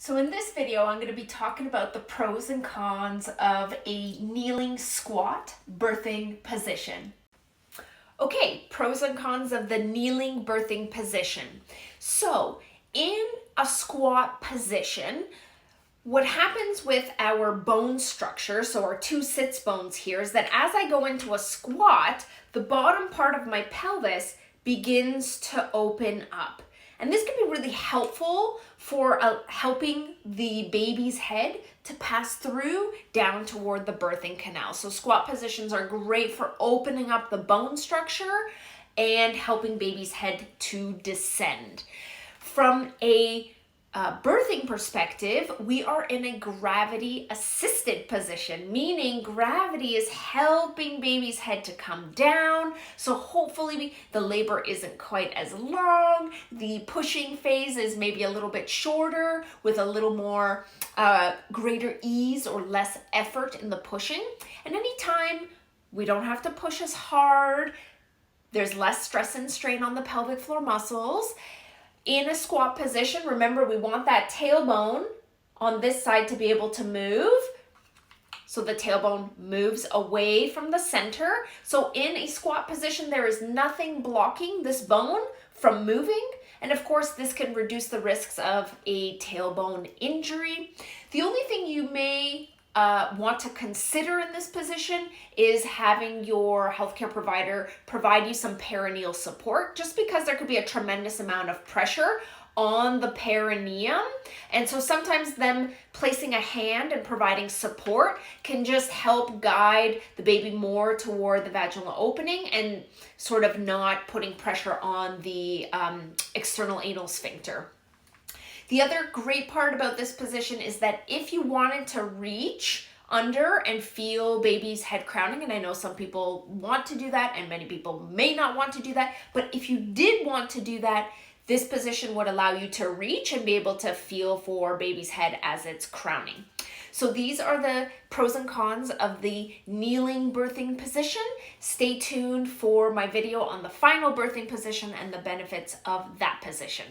So in this video, I'm going to be talking about the pros and cons of a kneeling squat birthing position. Okay, pros and cons of the kneeling birthing position. So in a squat position, what happens with our bone structure, so our two sits bones here, is that as I go into a squat, the bottom part of my pelvis begins to open up. And this can be really helpful for helping the baby's head to pass through down toward the birthing canal. So squat positions are great for opening up the bone structure and helping baby's head to descend. From a birthing perspective, we are in a gravity assisted position, meaning gravity is helping baby's head to come down. So hopefully the labor isn't quite as long. The pushing phase is maybe a little bit shorter with a little more greater ease or less effort in the pushing. And anytime we don't have to push as hard, there's less stress and strain on the pelvic floor muscles. In a squat position, remember we want that tailbone on this side to be able to move. So the tailbone moves away from the center. So in a squat position, there is nothing blocking this bone from moving. And of course, this can reduce the risks of a tailbone injury. The only thing you may want to consider in this position is having your healthcare provider provide you some perineal support, just because there could be a tremendous amount of pressure on the perineum. And so sometimes them placing a hand and providing support can just help guide the baby more toward the vaginal opening and sort of not putting pressure on the external anal sphincter. The other great part about this position is that if you wanted to reach under and feel baby's head crowning, and I know some people want to do that and many people may not want to do that, but if you did want to do that, this position would allow you to reach and be able to feel for baby's head as it's crowning. So these are the pros and cons of the kneeling birthing position. Stay tuned for my video on the final birthing position and the benefits of that position.